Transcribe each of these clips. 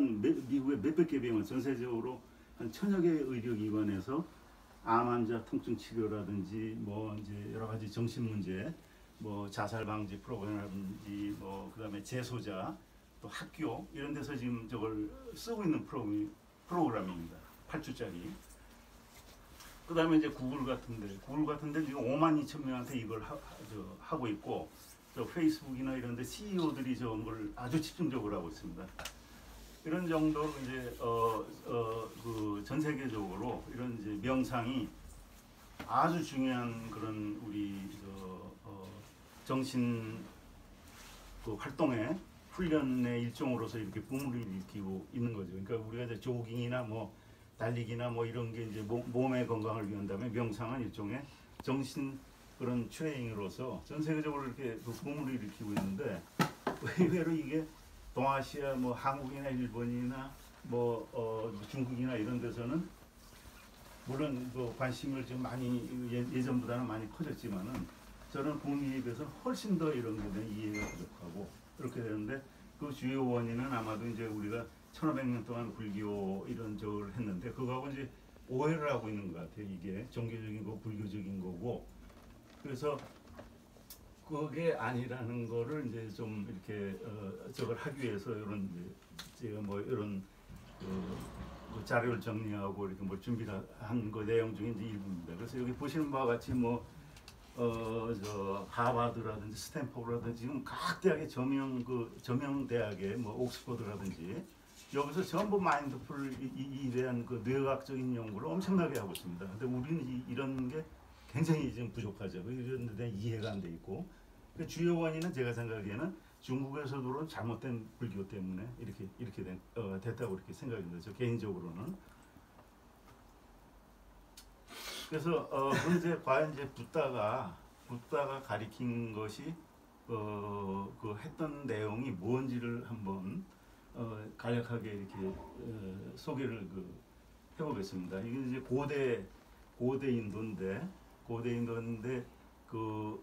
미국의 몇백 개 병원 전세적으로 한 1000여 개 의료기관에서 암 환자 통증 치료라든지 뭐 이제 여러 가지 정신 문제, 뭐 자살 방지 프로그램이라든지 뭐 그다음에 재소자 또 학교 이런 데서 지금 저걸 쓰고 있는 프로그램입니다. 8주짜리. 그다음에 이제 구글 같은데 지금 5만 2천 명한테 이걸 하고 있고 저 페이스북이나 이런 데 CEO들이 저런 걸 아주 집중적으로 하고 있습니다. 이런 정도로 이제 그 전 세계적으로 이런 이제 명상이 아주 중요한 그런 우리 정신 그 활동의 훈련의 일종으로서 이렇게 붐을 일으키고 있는 거죠. 그러니까 우리가 이제 조깅이나 뭐 달리기나 뭐 이런 게 이제 몸의 건강을 위한다면 명상은 일종의 정신 그런 트레이닝으로서 전 세계적으로 이렇게 그 붐을 일으키고 있는데 의외로 이게 동아시아 뭐 한국이나 일본이나 뭐 중국이나 이런 데서는 물론 그 관심을 좀 많이 예전보다는 많이 커졌지만은 저는 국민에 비해서 훨씬 더 이런 것에 대한 이해가 부족하고 그렇게 되는데 그 주요 원인은 아마도 이제 우리가 1500년 동안 불교 이런 저걸 했는데 그거하고 이제 오해를 하고 있는 것 같아요. 이게 종교적인 거 불교적인 거고 그래서 그게 아니라는 거를 이제 좀 이렇게 저걸 하기 위해서 이런 제가 뭐 이런 그 자료를 정리하고 이렇게 뭐 준비를 한 거 내용 중에 이제 일부입니다. 그래서 여기 보시는 바와 같이 뭐 저 하버드라든지 스탠포드라든지 지금 각 대학의 저명 대학의 뭐 옥스퍼드라든지 여기서 전부 마인드풀에 대한 그 뇌과학적인 연구를 엄청나게 하고 있습니다. 근데 우리는 이런 게 굉장히 지금 부족하죠. 이런 데 대한 이해가 안 돼 있고 그 주요 원인은 제가 생각하기에는 중국에서도 잘못된 불교 때문에 이렇게 됐다고 이렇게 생각합니다. 저 개인적으로는. 그래서 이제 과연 이제 붓다가 가리킨 것이 그 했던 내용이 뭔지를 한번 간략하게 이렇게 소개를 해보겠습니다. 이게 이제 고대 인도인데 그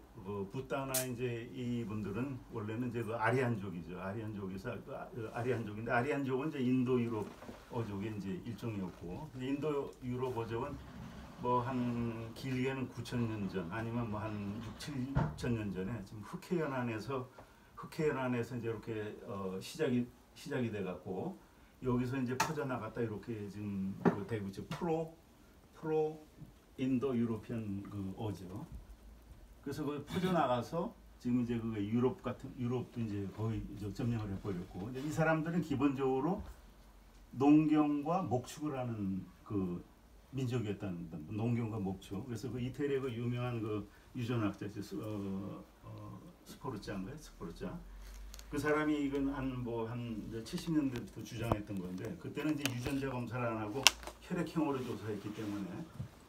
붓다나 이제 이분들은 원래는 이제 그 아리안족이죠. 아리안족인데 아리안족은 이제 인도 유럽 어족의 이제 일종이었고 인도 유럽 어족은 뭐 한 길게는 9,000년 전 아니면 뭐 한 6, 7,000년 전에 지금 흑해연안에서 이제 이렇게 시작이 돼 갖고 여기서 이제 퍼져나갔다 이렇게 지금 그 되고 있죠. 프로 인도 유로피언 그 어죠. 그래서 그 퍼져나가서 지금 이제 그 유럽도 이제 거의 점령을 해버렸고 이 사람들은 기본적으로 농경과 목축을 하는 그 민족이었다는 농경과 목축. 그래서 그 이태리의 그 유명한 그 유전학자 스포르자. 그 사람이 이건 한 70년대부터 주장했던 건데 그때는 이제 유전자 검사를 안 하고 혈액형으로 조사했기 때문에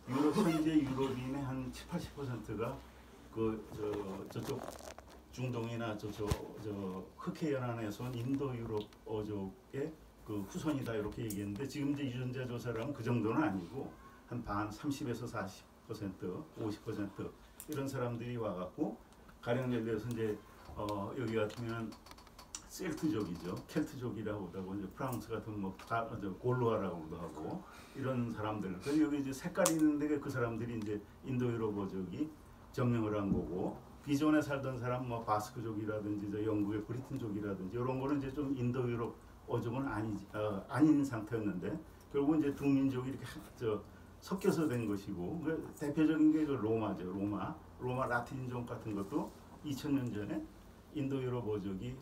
현재 유럽인의 한 70~80%가 저쪽 중동이나 저 흑해연안에서 온 인도 유럽 어족의 그 후손이다 이렇게 얘기했는데 지금 이제 유전자 조사를 하면 그 정도는 아니고 한 반 30에서 40%, 50% 이런 사람들이 와갖고 가령 예를 들어서 이제 여기 같으면 셀트족이죠. 켈트족이라고도 하고 이제 프랑스 같은 뭐 골로아라고도 하고 이런 사람들. 그래서 여기 이제 색깔이 있는데 그 사람들이 이제 인도 유럽 어족이 점령을 한 거고 기존에 살던 사람 뭐 바스크족이라든지 저 영국의 브리튼족이라든지 이런 거는 이제 좀 인도 유럽 어족은 아닌 상태였는데 결국 이제 두 민족이 이렇게 섞여서 된 것이고 대표적인 게 그 로마죠. 로마 라틴족 같은 것도 2000년 전에 인도 유럽 어족이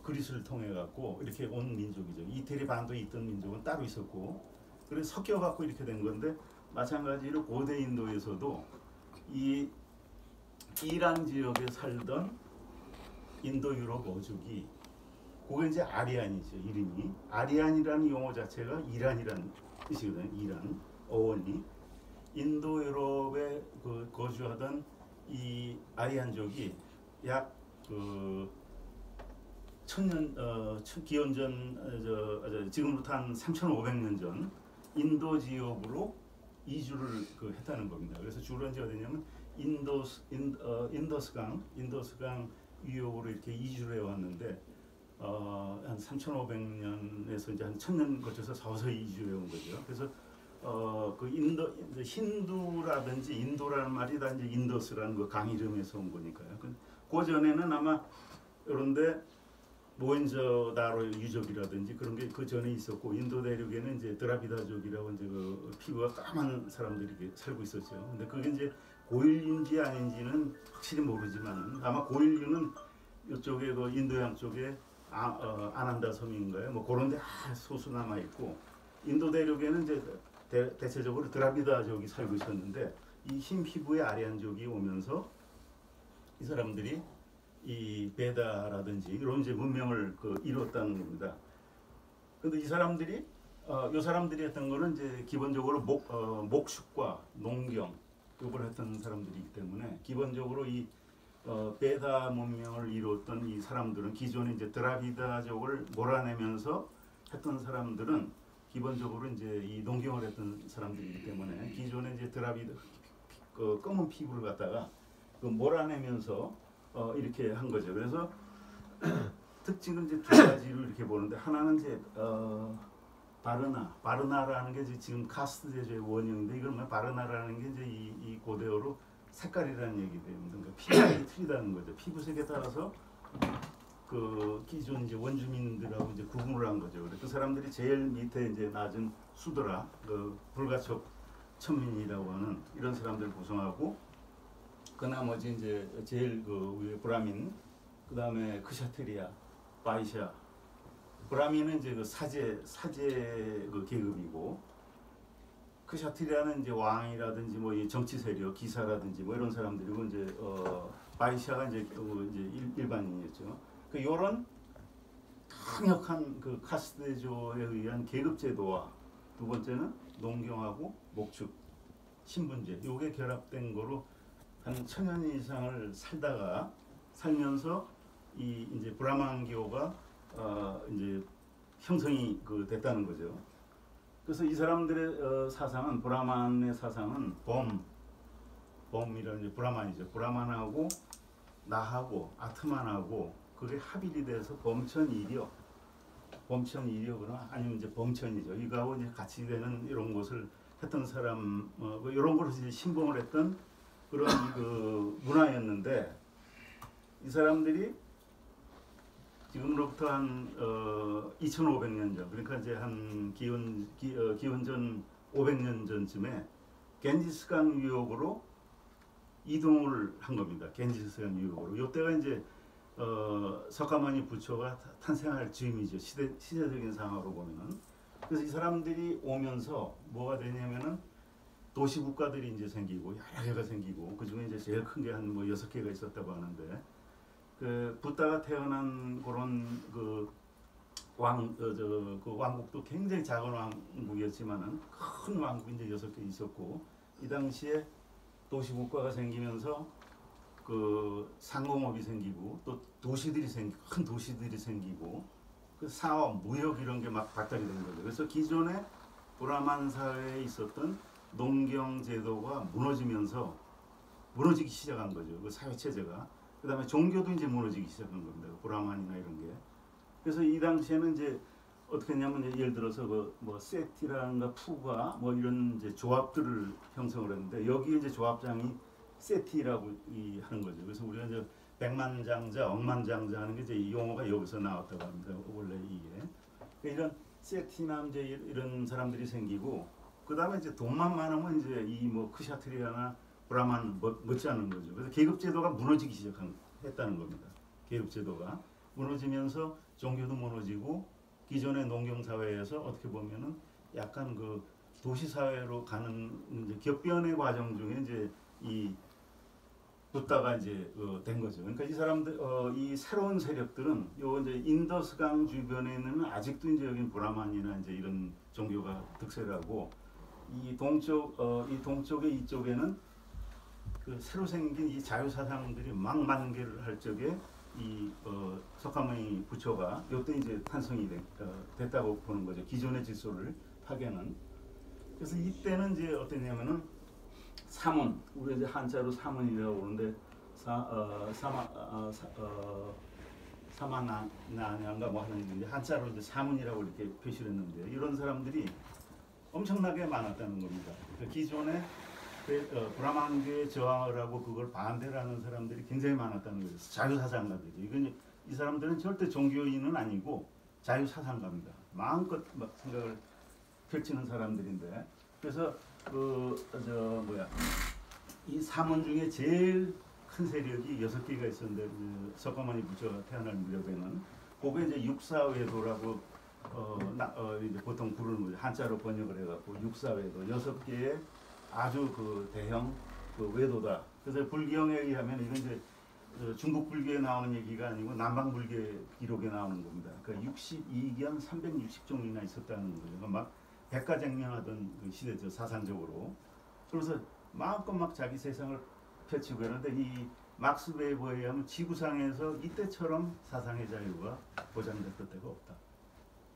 그리스를 통해 갖고 이렇게 온 민족이죠. 이태리 반도에 있던 민족은 따로 있었고 그래서 섞여 갖고 이렇게 된 건데 마찬가지로 고대 인도에서도 이 이란 지역에 살던 인도 유럽 어족이 그게 이제 아리안이죠. 이름이 아리안이라는 용어 자체가 이란이라는 뜻이거든요. 이란 어원이 인도 유럽에 거주하던 이 아리안족이 약 기원전 지금부터 한 3,500년 전 인도 지역으로 이주를 했다는 겁니다. 그래서 주로 이제 어디냐면 인더스강 위역으로 이렇게 이주를 해왔는데 한 3,500년에서 이제 한 1,000년 거쳐서 서서히 이주해 온 거죠. 그래서 그 인도 이제 힌두라든지 인도라는 말이 다 이제 인더스라는 그 강 이름에서 온 거니까요. 그 전에는 아마 이런데 모헨조다로 유적이라든지 그런 게 그 전에 있었고, 인도 대륙에는 이제 드라비다족이라고 이제 그 피부가 까만 사람들이 이렇게 살고 있었죠. 근데 그게 이제 고인류인지 아닌지는 확실히 모르지만 아마 고인류는 이쪽에 그 인도양 쪽에 아난다 섬인가요? 뭐 그런 데 소수 남아 있고, 인도 대륙에는 이제 대체적으로 드라비다족이 살고 있었는데, 이 흰 피부의 아리안족이 오면서 이 사람들이 이 베다라든지 이런 이제 문명을 이뤘다는 겁니다. 근데 이 사람들이 요 사람들이 했던 거는 이제 기본적으로 목축과 농경 이걸 했던 사람들이기 때문에, 기본적으로 이 베다 문명을 이뤘던 이 사람들은, 기존에 이제 드라비다족을 몰아내면서 했던 사람들은 기본적으로 이제 이 농경을 했던 사람들이기 때문에, 기존에 이제 드라비다 검은 피부를 갖다가 몰아내면서 이렇게 한 거죠. 그래서 특징은 이제 두 가지로 이렇게 보는데, 하나는 이제 바르나라는 게 지금 카스트 제조의 원형인데, 이걸 뭐 바르나라는 게 이제 이 고대어로 색깔이라는 얘기돼요. 그러니까 피부색이 틀리다는 거죠. 피부색에 따라서 그 기존 이제 원주민들하고 이제 구분을 한 거죠. 그 사람들이 제일 밑에 이제 낮은 수드라, 그 불가촉 천민이라고 하는 이런 사람들을 구성하고, 그 나머지 이제 제일 그 위에 브라민, 그 다음에 크샤트리아, 바이샤. 브라민은 이제 그 사제 그 계급이고, 크샤트리아는 이제 왕이라든지 뭐 이 정치 세력, 기사라든지 뭐 이런 사람들이고, 이제 바이샤가 이제 일반인이었죠. 그 요런 강력한 그 카스테조에 의한 계급 제도와, 두 번째는 농경하고 목축, 신분제, 요게 결합된 거로 한 1,000년 이상을 살면서 이 이제 브라만교가 이제 형성이 됐다는 거죠. 그래서 이 사람들의 사상은, 브라만의 사상은 범이라는 이제 브라만이죠. 브라만하고 나하고 아트만하고 그게 합일이 돼서 범천이려 그러나, 아니면 이제 범천이죠. 이거하고 이제 같이 되는 이런 것을 했던 사람, 이런 걸 이제 신봉을 했던 그런 그 문화였는데, 이 사람들이 지금으로부터 한 2,500년 전, 그러니까 이제 한 기원전 500년 전쯤에 겐지스강 유역으로 이동을 한 겁니다. 겐지스강 유역으로. 이때가 이제 석가모니 부처가 탄생할 즈음이죠. 시대적인 상황으로 보면은. 그래서 이 사람들이 오면서 뭐가 되냐면은, 도시 국가들이 이제 생기고 여러 개가 생기고, 그 중에 이제 제일 큰 게 한 뭐 6개가 있었다고 하는데, 그 붓다가 태어난 그런 그 왕국도 굉장히 작은 왕국이었지만은 큰 왕국이 이제 6개 있었고, 이 당시에 도시 국가가 생기면서 그 상공업이 생기고, 또 큰 도시들이 생기고, 그 사업, 무역 이런 게 막 발달이 된 거죠. 그래서 기존에 브라만 사회에 있었던 농경 제도가 무너지기 시작한 거죠. 그 사회 체제가. 그 다음에 종교도 이제 무너지기 시작한 겁니다. 브라만이나 이런 게. 그래서 이 당시에는 이제 어떻게 했냐면, 예를 들어서 뭐 세티라든가 푸가 뭐 이런 이제 조합들을 형성을 했는데, 여기에 이제 조합장이 세티라고 하는 거죠. 그래서 우리가 이제 백만장자, 억만장자 하는 게 이제 이 용어가 여기서 나왔다고 합니다. 원래 이게. 그러니까 이런 세티나 이제 이런 사람들이 생기고, 그 다음에 이제 돈만 많으면 이제 이 뭐 크샤트리아나 브라만 못지않은 거죠. 그래서 계급제도가 무너지기 시작했다는 겁니다. 계급제도가 무너지면서 종교도 무너지고, 기존의 농경사회에서 어떻게 보면은 약간 그 도시사회로 가는 이제 격변의 과정 중에 이제 이 붓다가 이제 된 거죠. 그러니까 이 사람들, 이 새로운 세력들은 요 이제 인더스강 주변에는 아직도 이제 여기 브라만이나 이제 이런 종교가 득세하고, 이 동쪽의 이쪽에는 그 새로 생긴 이 자유사상들이 막 만개를 할 적에 이 석가모니 부처가 요때 이제 탄생이 됐다고 보는 거죠. 기존의 질서를 파괴는. 그래서 이때는 이제 어떠냐면은 사문, 우리가 이제 한자로 사문이라고 그러는데 사마나냐인가 뭐 하는 이제 한자로 이제 사문이라고 이렇게 표시를 했는데 이런 사람들이 엄청나게 많았다는 겁니다. 그러니까 기존에 브라만교에 저항을 하고 그걸 반대를 하는 사람들이 굉장히 많았다는 거예요. 자유사상가들이. 이건 이 사람들은 절대 종교인은 아니고 자유사상가입니다. 마음껏 막 생각을 펼치는 사람들인데 그래서 이 사문 중에 제일 큰 세력이 6개가 있었는데 그 석가모니 부처가 태어날 무렵에는 그게 이제 육사외도라고 이제 보통 부르는 거죠. 한자로 번역을 해갖고 육사외도 6개의 아주 그 대형 그 외도다. 그래서 불경에 의하면 이건 이제 중국 불교에 나오는 얘기가 아니고 남방 불교 기록에 나오는 겁니다. 그러니까 62견 360종이나 있었다는 거죠. 그러니까 막 백가쟁명하던 그 시대죠, 사상적으로. 그래서 마음껏 막 자기 세상을 펼치고 하는데 이 막스 웨버에 의하면 지구상에서 이때처럼 사상의 자유가 보장됐을 때가 없다.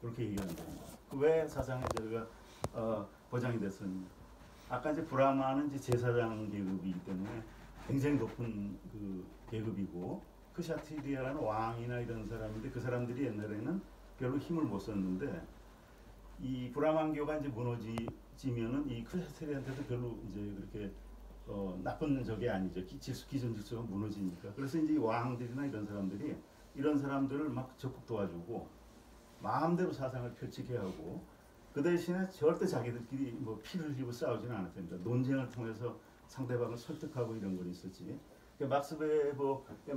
그렇게 얘기하는 겁니다. 왜 사상의 자유가 보장이 됐었냐? 아까 이제 브라마는 이제 제사장 계급이기 때문에 굉장히 높은 그 계급이고 크샤트리아라는 왕이나 이런 사람인데 그 사람들이 옛날에는 별로 힘을 못 썼는데 이 브라만교가 이제 무너지면은 이 크샤트리한테도 별로 이제 그렇게 나쁜 적이 아니죠. 기존 질서가 무너지니까. 그래서 이제 왕들이나 이런 사람들이 이런 사람들을 막 적극 도와주고 마음대로 사상을 펼치게 하고 그 대신에 절대 자기들끼리 뭐 피를 흘리고 싸우지는 않았습니다. 논쟁을 통해서 상대방을 설득하고 이런 건 있었지. 막스 웨버의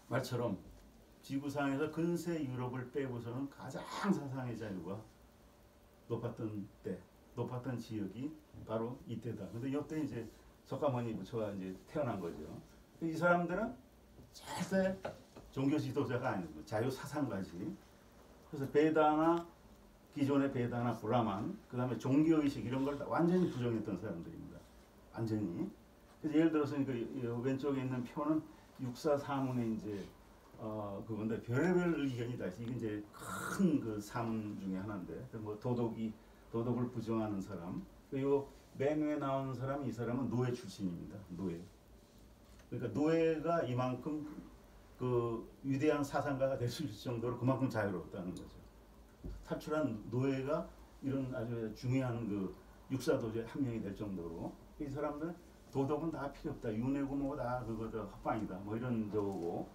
말처럼 지구상에서 근세 유럽을 빼고서는 가장 사상의 자유가 높았던 지역이 바로 이때다. 근데 이때 이제 석가모니 부처가 이제 태어난 거죠. 이 사람들은 절대 종교 지도자가 아니고 자유 사상가지. 그래서 기존의 베다나 브라만, 그 다음에 종교 의식 이런 걸 완전히 부정했던 사람들입니다. 완전히. 그래서 예를 들어서 그 왼쪽에 있는 표는 육사사문의 이제 그건데 별의별 의견이 다 있어. 이게 이제 큰 그 사문 중에 하나인데 뭐 도덕을 부정하는 사람. 그리고 맨 위에 나오는 사람이 이 사람은 노예 출신입니다. 노예. 그러니까 노예가 이만큼 그 위대한 사상가가 될 수 있을 정도로 그만큼 자유롭다는 거죠. 탈출한 노예가 이런 아주 중요한 그 육사도저에 한 명이 될 정도로 이 사람들은 도덕은 다 필요 없다. 윤회고 뭐 다 그거 헛방이다. 뭐 이런 저거고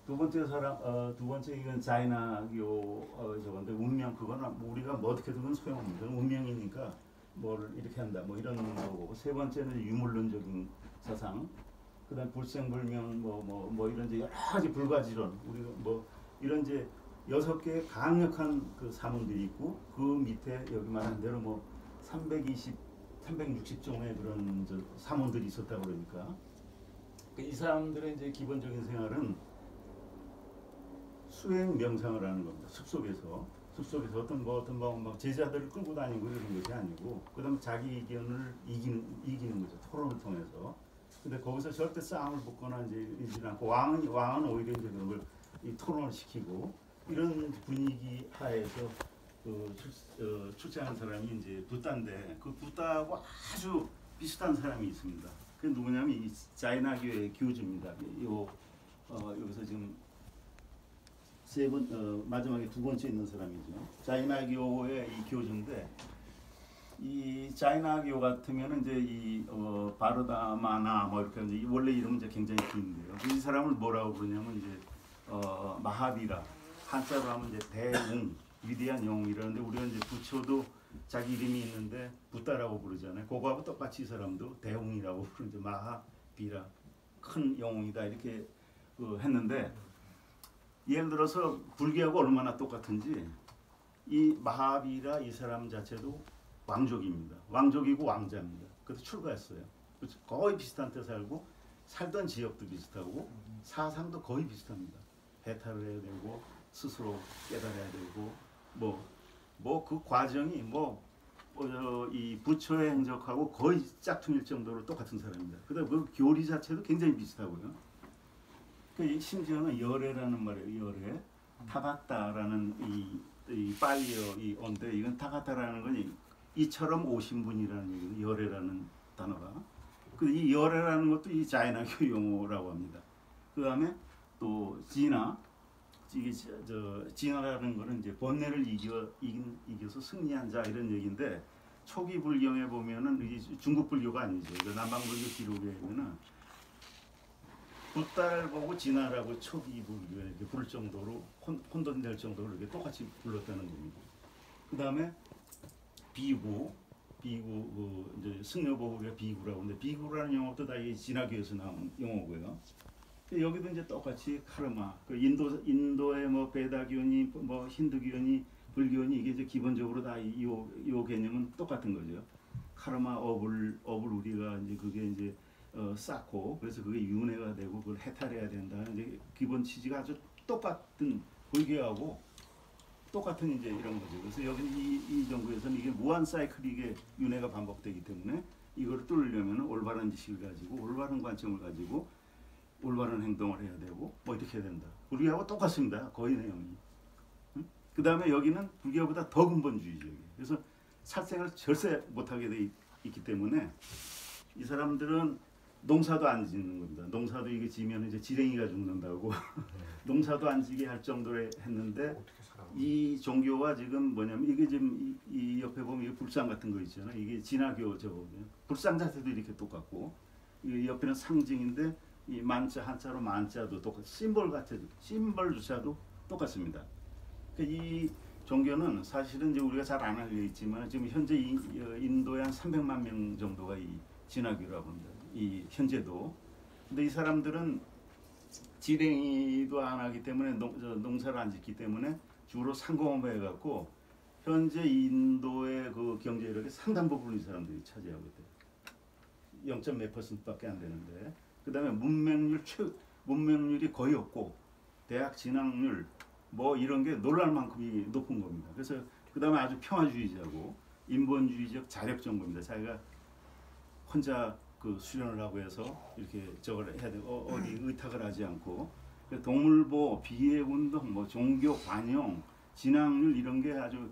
두 번째 이건 자이나교 저건데 운명 그거는 우리가 뭐 어떻게든 건 소용없는 운명이니까 뭘 이렇게 한다. 뭐 이런 거고 세 번째는 유물론적인 사상. 그다음 불생불명 뭐 이런 이제 여러 가지 불가지론 우리가 뭐 이런 이제 6개의 강력한 그 사문들이 있고 그 밑에 여기 말한 대로 뭐 360종의 그런 사문들이 있었다 그러니까 이 사람들의 이제 기본적인 생활은 수행 명상을 하는 겁니다. 숲속에서 어떤 막 제자들을 끌고 다니고 이런 것이 아니고 그다음 자기 의견을 이기는 거죠. 토론을 통해서. 근데 거기서 절대 싸움을 붙거나 이제 이러지 않고 왕은 오히려 이제 그런 걸 이 토론을 시키고 이런 분위기 하에서 출제한 사람이 이제 붓다인데 그 붓다하고 아주 비슷한 사람이 있습니다. 그 누구냐면 이 자이나교의 교주입니다. 여기서 지금 마지막에 두 번째 있는 사람이죠. 자이나교의 이 교주인데 이 자이나교 같으면 이제 이 바르다마나 뭐 이렇게 이제 원래 이름은 이제 굉장히 긴데요. 이 사람을 뭐라고 부르냐면 이제 마하비라 한자로 하면 이제 대웅 위대한 영웅이라는데 우리가 이제 부처도 자기 이름이 있는데 붓다라고 부르잖아요. 그거하고 똑같이 이 사람도 대웅이라고 부르죠. 마하비라 큰 영웅이다 이렇게 했는데 예를 들어서 불교하고 얼마나 똑같은지 이 마하비라 이 사람 자체도 왕족입니다. 왕족이고 왕자입니다. 그래서 출가했어요. 거의 비슷한 때 살고 살던 지역도 비슷하고 사상도 거의 비슷합니다. 해탈을 해야 되고 스스로 깨달아야 되고 뭐 그 과정이 이 부처의 행적하고 거의 짝퉁일 정도로 똑같은 사람입니다. 그다음 그 교리 자체도 굉장히 비슷하고요. 심지어는 열애라는 말이에요. 열애, 타바타라는 이 빨리어 이 온데 이건 타가타라는 건 이처럼 오신 분이라는 얘기는 열애라는 단어가. 이 열애라는 것도 이 자이나교 용어라고 합니다. 그 다음에 또 진화, 이게 진화라는 거는 이제 번뇌를 이겨서 승리한 자 이런 얘기인데, 초기 불경에 보면은 이게 중국 불교가 아니죠. 남방 불교 기록에 보면은 붓다를 보고 진화라고 초기 불교에 이렇게 부를 정도로 혼돈될 정도로 이렇게 똑같이 불렀다는 겁니다. 그 다음에 비구 이제 승려보호가 비구라고 하는데, 비구라는 용어도 다 이 진화교에서 나온 용어고요. 여기도 이제 똑같이 카르마, 그 인도의 뭐 베다교니 뭐 힌두교니 불교니 이게 이제 기본적으로 다 요 개념은 똑같은 거죠. 카르마 업을 우리가 이제 그게 이제 쌓고, 그래서 그게 윤회가 되고 그걸 해탈해야 된다는 이제 기본 취지가 아주 똑같은, 불교하고 똑같은 이제 이런 거죠. 그래서 여기 이 정부에서는 이게 무한 사이클이게 윤회가 반복되기 때문에 이걸 뚫으려면 올바른 지식을 가지고 올바른 관점을 가지고 올바른 행동을 해야 되고 뭐 이렇게 해야 된다. 불교하고 똑같습니다. 거의 내용이. 그 다음에 여기는 불교보다 더 근본주의죠. 그래서 살생을 절대 못하게 돼 있기 때문에 이 사람들은 농사도 안 짓는 겁니다. 농사도 이게 지면 이제 지렁이가 죽는다고 농사도 안 지게 할 정도로 했는데, 이 종교가 지금 뭐냐면 이게 지금 이 옆에 보면 이 불상 같은 거 있잖아요. 이게 진화교 저거든요. 불상 자체도 이렇게 똑같고, 이 옆에는 상징인데 이 만자, 한자로 만자도 똑같, 심벌 같은 심벌조차도 똑같습니다. 그러니까 이 종교는 사실은 이제 우리가 잘 안 알려 있지만 지금 현재 인도에 한 300만 명 정도가 이 진화교라고 합니다. 이 현재도. 근데 이 사람들은 지랭이도 안 하기 때문에 농사를 안 짓기 때문에 주로 상공업을 해갖고 현재 인도의 그 경제력의 상당 부분을 이 사람들이 차지하고 있대요. 0. 몇 %밖에 안 되는데, 그 다음에 문맹률이 거의 없고 대학 진학률 뭐 이런 게 놀랄 만큼이 높은 겁니다. 그래서 그 다음에 아주 평화주의자고 인본주의적 자력 정부입니다. 자기가 혼자 그 수련을 하고 해서 이렇게 저걸 해야 되고 어디 의탁을 하지 않고, 동물보호, 비해운동, 뭐 종교 관용, 진학률 이런 게 아주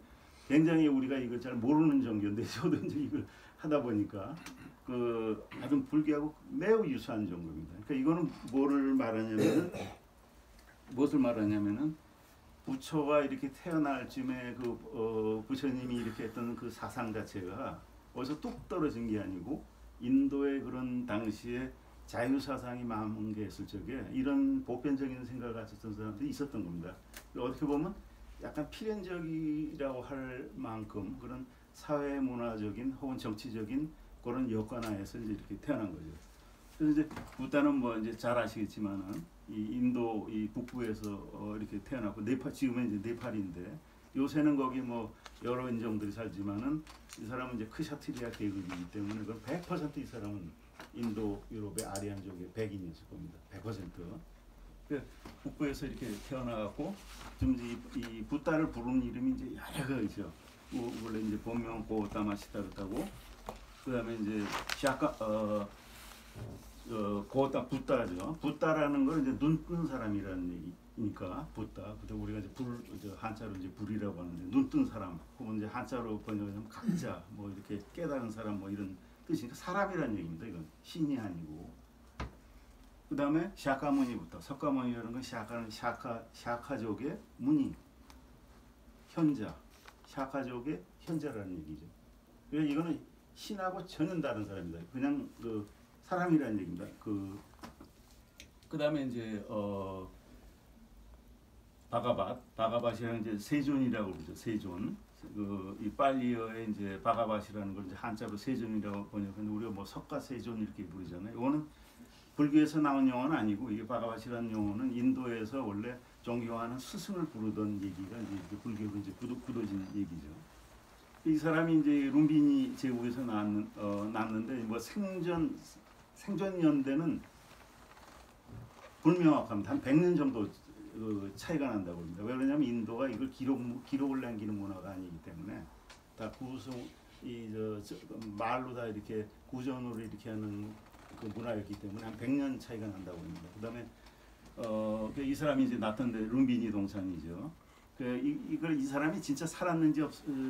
굉장히 우리가 이걸 잘 모르는 종교인데 저도 이제 이걸 하다 보니까 그 아주 불교하고 매우 유사한 종교입니다. 그러니까 이거는 무엇을 말하냐면은 부처가 이렇게 태어날 쯤에 그 부처님이 이렇게 했던 그 사상 자체가 어디서 뚝 떨어진 게 아니고 인도의 그런 당시에 자유사상이 만개했을 적에 이런 보편적인 생각을 가졌던 사람들이 있었던 겁니다. 어떻게 보면 약간 필연적이라고 할 만큼 그런 사회 문화적인 혹은 정치적인 그런 여건하에서 이제 이렇게 태어난 거죠. 그래서 이제 부다는 뭐 이제 잘 아시겠지만은 이 인도 이 북부에서 이렇게 태어났고 지금은 이제 네팔인데, 요새는 거기 뭐 여러 인종들이 살지만은 이 사람은 이제 크샤트리아 계급이기 때문에 그건 100% 이 사람은 인도 유럽의 아리안족의 백인이었을 겁니다. 100%. 북부에서 이렇게 태어나갖고 지금 이 부다를 부르는 이름이 이제 여러 가지 있죠. 원래 이제 본명 고다마시타르타고, 그다음에 이제 고다 붓다죠. 붓다라는 걸 이제 눈 뜬 사람이라는 얘기니까 붓다. 그때 우리가 이제 한자로 이제 불이라고 하는데, 눈 뜬 사람 혹은 이제 한자로 번역하면 각자 뭐 이렇게 깨달은 사람 뭐 이런 뜻이니까 사람이라는 얘기입니다. 이건 신이 아니고. 그다음에 샤카무니부터, 석가모니라는 건 샤카는 샤카족의 무니, 현자, 샤카족의 현자라는 얘기죠. 그래서 이거는 신하고 전혀 다른 사람입니다. 그냥 그 사람이라는 얘기입니다. 그다음에 이제 바가밭이라는 이제 세존이라고 그러죠. 세존. 이 빨리어의 이제 바가밭이라는 걸 이제 한자로 세존이라고 번역하는데 우리가 뭐 석가세존 이렇게 부르잖아요. 이거는 불교에서 나온 용어는 아니고, 이게 바가밭이라는 용어는 인도에서 원래 존경하는 스승을 부르던 얘기가 이제 불교로 이제 굳어진 얘기죠. 이 사람이 이제 룸비니 제국에서 낳았는데 뭐 생존 연대는 불명확합니다. 한 100년 정도 차이가 난다고 합니다. 왜 그러냐면 인도가 이걸 기록을 남기는 문화가 아니기 때문에 다 말로 다 이렇게 구전으로 이렇게 하는 그 문화였기 때문에 한 100년 차이가 난다고 합니다. 그다음에 이 사람이 이제 낳던데 룸비니 동산이죠. 이 사람이 진짜 살았는지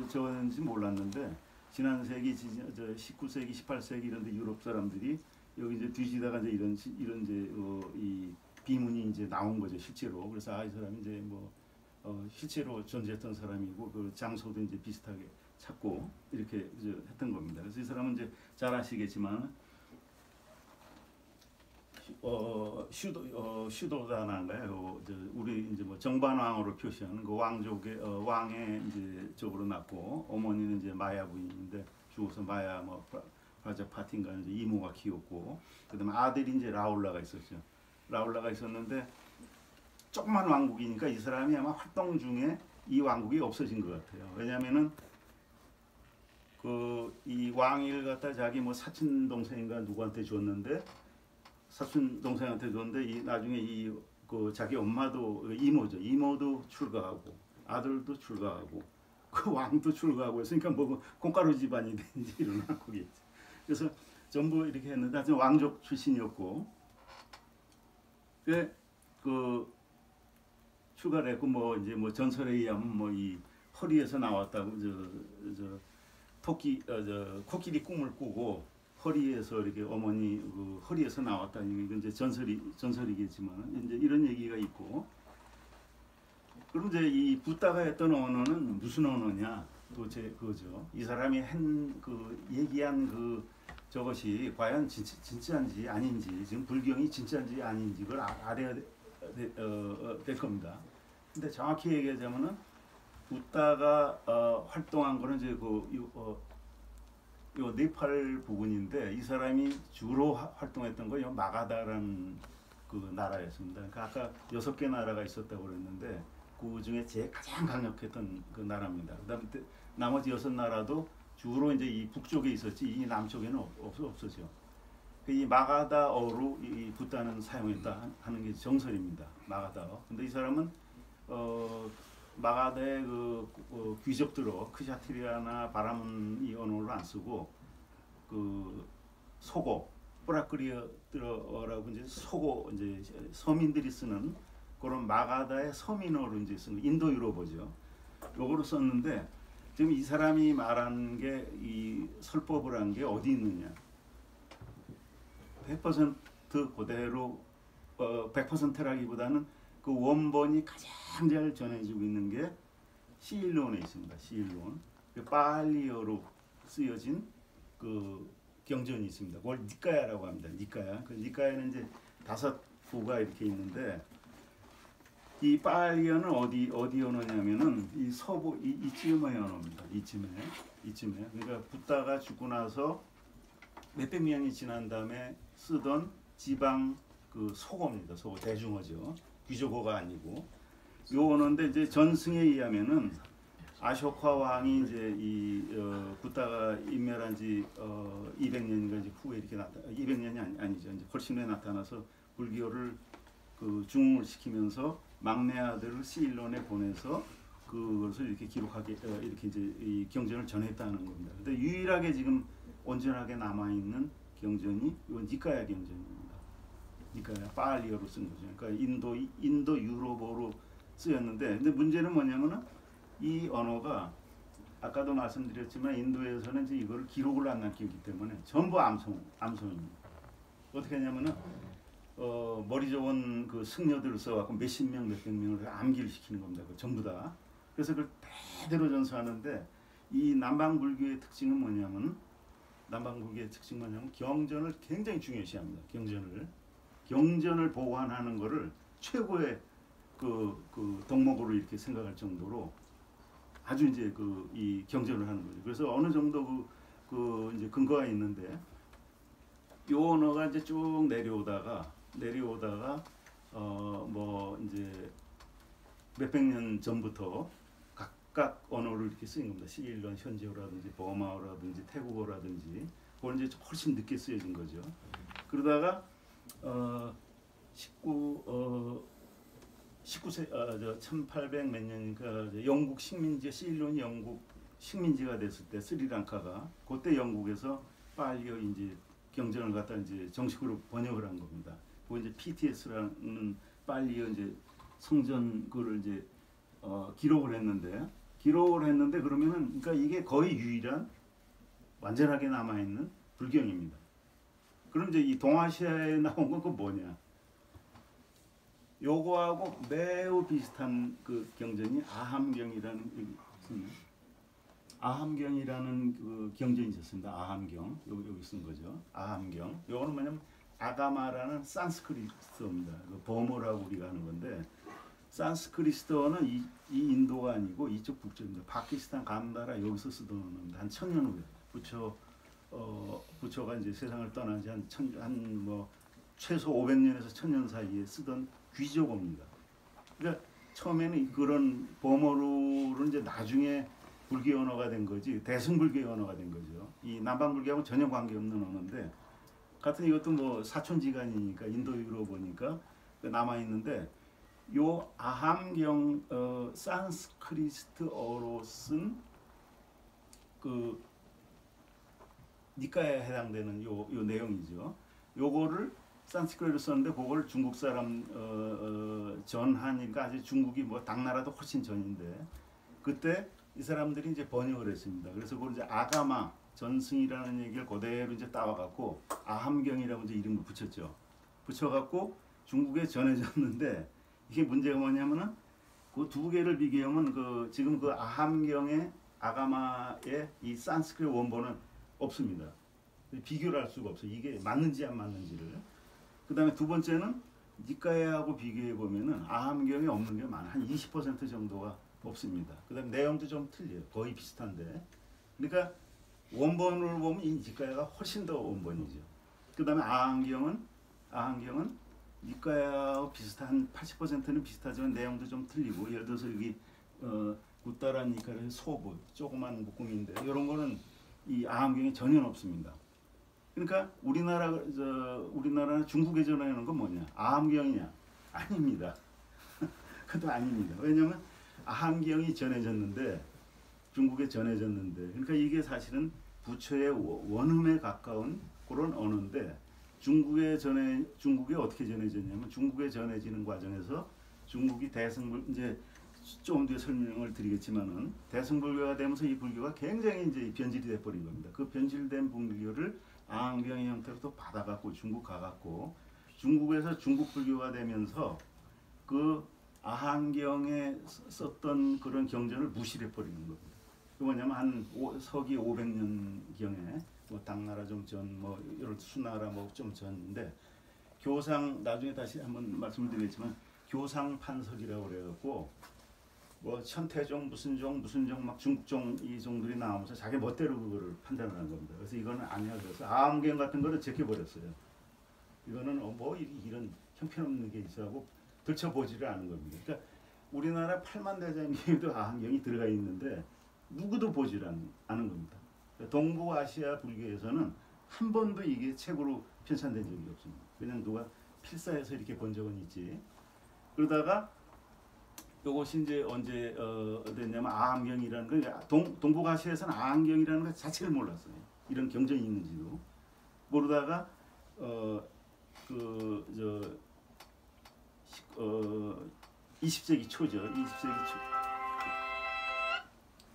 저었는지 몰랐는데, 지난 세기 19세기, 18세기 이런데 유럽 사람들이 여기 이제 뒤지다가 이제 이런 이제 이 비문이 이제 나온 거죠 실제로. 그래서 이 사람이 이제 뭐 실제로 존재했던 사람이고 그 장소도 이제 비슷하게 찾고 이렇게 이제 했던 겁니다. 그래서 이 사람은 이제 잘 아시겠지만 슈도다나인가요? 우리 이제 뭐 정반왕으로 표시하는 그 왕족의 왕의 이제 쪽으로 낳고 어머니는 이제 마야 부인인데 죽어서 마야 뭐 프라자파티인가 이제 이모가 키웠고 그다음에 아들이 이제 라울라가 있었죠. 라울라가 있었는데 조그만 왕국이니까 이 사람이 아마 활동 중에 이 왕국이 없어진 것 같아요. 왜냐하면은 그 이 왕위를 갖다 자기 뭐 사촌 동생인가 누구한테 줬는데 사촌 동생한테 줬는데 이 나중에 이 그 자기 엄마도 이모죠. 이모도 출가하고 아들도 출가하고 그 왕도 출가하고 했으니까 뭐 콩가루 집안이 된지 이런 왕국이었죠. 그래서 전부 이렇게 했는데 하여튼 왕족 출신이었고 그 출가를 했고 뭐 이제 뭐 전설에 의하면 뭐 이 허리에서 나왔다고 저 토끼 코끼리 꿈을 꾸고 허리에서 이렇게 어머니 그 허리에서 나왔다는 게 이제 전설이겠지만 이제 이런 얘기가 있고 그럼 이제 이 붓다가 했던 언어는 무슨 언어냐 도대체 그거죠. 이 사람이 한 그 얘기한 그 저것이 과연 진짜인지 아닌지 지금 불경이 진짜인지 아닌지 그걸 알아야 될 겁니다. 근데 정확히 얘기하자면은 붓다가 활동한 거는 이제 요 네팔 부근인데 이 사람이 주로 활동했던 거 마가다라는 그 나라였습니다. 그러니까 아까 6개 나라가 있었다고 그랬는데 그 중에 제일 가장 강력했던 그 나라입니다. 그다음에 나머지 6나라도 주로 이제 이 북쪽에 있었지 이 남쪽에는 없었죠. 이 마가다어로 이 붓다는 사용했다 하는 게 정설입니다. 마가다어. 근데 이 사람은 마가다의 그 귀족들어 크샤트리아나 바라문 이 언어를 안 쓰고 그 소고 뿌라크리어라고 이제 소고 이제 서민들이 쓰는 그런 마가다의 서민어로 이제 쓰는 인도 유럽어죠. 요거로 썼는데 지금 이 사람이 말한 게 이 설법을 한 게 어디 있느냐? 100% 그대로 100%라기보다는 그 원본이 가장 잘 전해지고 있는 게 시일론에 있습니다. 시일론. 팔리어로 쓰여진 그 경전이 있습니다. 그걸 니까야라고 합니다. 니까야. 그 니까야는 이제 5부가 이렇게 있는데 이 팔리어는 어디 언어냐면은 이 서부 이쯤의 언어입니다. 이쯤에. 그러니까 붓다가 죽고 나서 몇백 년이 지난 다음에 쓰던 지방 그 소고입니다. 소고 대중어죠. 귀족어가 아니고 요 언어인데 이제 전승에 의하면은 아쇼카 왕이 이제 이 붓다가 인멸한 지 200년인가 이제 후에 이렇게 200년이 아니죠. 이제 훨씬 후에 나타나서 불교를 그 중흥을 시키면서 막내 아들을 시일론에 보내서 그것을 이렇게 기록하게 이렇게 이제 이 경전을 전했다는 겁니다. 근데 유일하게 지금 온전하게 남아 있는 경전이 이 니까야 경전입니다. 니까야 팔리어로 쓴 거죠. 그러니까 인도 유럽어로 쓰였는데 근데 문제는 뭐냐면은 이 언어가 아까도 말씀드렸지만 인도에서는 이제 이거를 기록을 안 남기기 때문에 전부 암송입니다. 어떻게 하냐면은 머리 좋은 그 승려들을 써갖고 몇십 명, 몇백 명을 암기를 시키는 겁니다. 전부 다. 그래서 그걸 대대로 전수하는데 이 남방불교의 특징은 뭐냐면 경전을 굉장히 중요시합니다. 경전을 보관하는 거를 최고의 그 덕목으로 이렇게 생각할 정도로 아주 이제 이 경전을 하는 거죠. 그래서 어느 정도 그 이제 근거가 있는데 요 언어가 이제 쭉 내려오다가 뭐 이제 몇백 년 전부터 각각 언어를 이렇게 쓰인 겁니다. 시일론, 현지어라든지 버마어라든지 태국어라든지 그건 이제 훨씬 늦게 쓰여진 거죠. 그러다가 19세 1800 몇 년이니까 영국 식민지 시일론이 영국 식민지가 됐을 때 스리랑카가 그때 영국에서 팔리어 이제 경전을 갖다 이제 정식으로 번역을 한 겁니다. 그 이제 PTS라는 팔리어 이제 성전 그를 이제 기록을 했는데 그러면은 그러니까 이게 거의 유일한 완전하게 남아 있는 불경입니다. 그럼 이제 이 동아시아에 나온 건 그 뭐냐? 요거하고 매우 비슷한 그 경전이 아함경이라는 아함경이라는 그 경전이 있었습니다. 아함경 여기 쓴 거죠. 아함경. 요거는 뭐냐면 아가마라는 산스크리트어입니다. 그 버모라고 우리가 하는 건데 산스크리트어는 이 인도가 아니고 이쪽 북쪽입니다. 파키스탄 감다라 여기서 쓰던 겁니다. 한 1000년 후에 부처가 이제 세상을 떠난 지 한 뭐 최소 500년에서 1000년 사이에 쓰던 귀족어입니다. 그러니까 처음에는 그런 버모로는 이제 나중에 불교 언어가 된 거지 대승불교 언어가 된 거죠. 이 남방불교하고 전혀 관계없는 언어인데 같은 이것도 뭐 사촌지간이니까 인도유로 보니까 남아 있는데 요 아함경 산스크리트어로 쓴 그 니까에 해당되는 요 내용이죠. 요거를 산스크리트로 썼는데 그걸 중국 사람 전하니까 아직 중국이 뭐 당나라도 훨씬 전인데 그때 이 사람들이 이제 번역을 했습니다. 그래서 그걸 이제 아가마 전승이라는 얘기를 그대로 이제 따와갖고 아함경이라고 이제 이름을 붙였죠. 붙여갖고 중국에 전해졌는데 이게 문제가 뭐냐면은 그 두 개를 비교하면 그 지금 그 아함경의 아가마의 이 산스크리트 원본은 없습니다. 비교를 할 수가 없어요. 이게 맞는지 안 맞는지를. 그 다음에 두 번째는 니까야하고 비교해 보면은 아함경에 없는 게 많아. 한 20% 정도가 없습니다. 그 다음에 내용도 좀 틀려요. 거의 비슷한데. 그러니까 원본을 보면 이 니까야가 훨씬 더 원본이죠. 그 다음에 아함경은 니까야하고 비슷한 80%는 비슷하지만 내용도 좀 틀리고 예를 들어서 여기 굿다란 니까야의 소부 조그만 묶음인데 이런 거는 이 아함경에 전혀 없습니다. 그러니까 우리나라는 중국에 전하는 건 뭐냐? 아함경이냐? 아닙니다. 그것도 아닙니다. 왜냐하면 아함경이 전해졌는데 중국에 전해졌는데 그러니까 이게 사실은 부처의 원음에 가까운 그런 언어인데 중국에 어떻게 전해졌냐면 중국에 전해지는 과정에서 중국이 이제 좀 뒤에 설명을 드리겠지만은 대승불교가 되면서 이 불교가 굉장히 이제 변질이 돼 버린 겁니다. 그 변질된 불교를 아함경의 형태로 또 받아갖고 중국 가갖고 중국에서 중국 불교가 되면서 그 아함경에 썼던 그런 경전을 무시해 버리는 겁니다. 그 뭐냐면 한 서기 500년 경에 뭐 당나라 좀 전 뭐 이런 수나라 뭐 좀 전인데 교상 나중에 다시 한번 말씀을 드리겠지만 교상 판석이라고 그래갖고 뭐 천태종 무슨 종 막 중국종 이 종들이 나오면서 자기 멋대로 그거를 판단을 한 겁니다. 그래서 이거는 아니야 그래서 아함경 같은 거를 제껴버렸어요. 이거는 뭐 이런 형편없는 게 있어하고 들춰보지를 않은 겁니다. 그러니까 우리나라 8만 대장경에도 아함경이 들어가 있는데 누구도 보지를 않은 겁니다. 동북아시아 불교에서는 한 번도 이게 책으로 편찬된 적이 없습니다. 그냥 누가 필사해서 이렇게 본 적은 있지. 그러다가 이것이 이제 언제 됐냐면 아함경이라는 건 동북아시아에서는 아함경이라는 것 자체를 몰랐어요. 이런 경전이 있는지도 모르다가 20세기 초죠.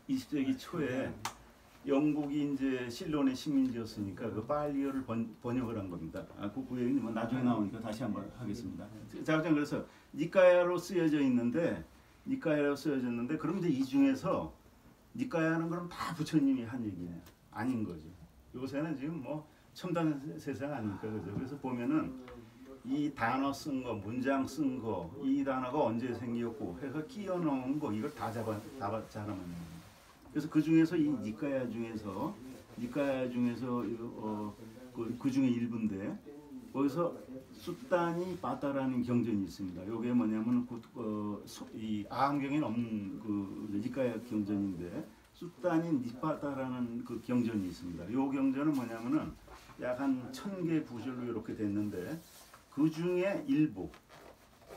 20세기 초에 영국이 이제 실론의 식민지였으니까 그 팔리어를 번역을 한 겁니다. 그 얘기는 뭐 나중에 나오니까 다시 한번 하겠습니다. 자, 그래서 니까야로 쓰여져 있는데 그럼 이제 이 중에서 니까야는 그럼 다 부처님이 한 얘기냐? 아닌 거죠. 요새는 지금 뭐 첨단 세상 아닙니까? 그죠? 그래서 보면은 이 단어 쓴 거, 문장 쓴 거, 이 단어가 언제 생겼고 해서 끼워 넣은 거 이걸 다 잡아내는. 그래서 그 중에서 이 니까야 중에서 그 중에 일부인데 거기서 숫다니 바다라는 경전이 있습니다. 요게 뭐냐면 이 아함경에는 없는 그 니까야 경전인데 숫다니 니바다라는 그 경전이 있습니다. 요 경전은 뭐냐면은 약 한 1000개 구절로 이렇게 됐는데 그 중에 일부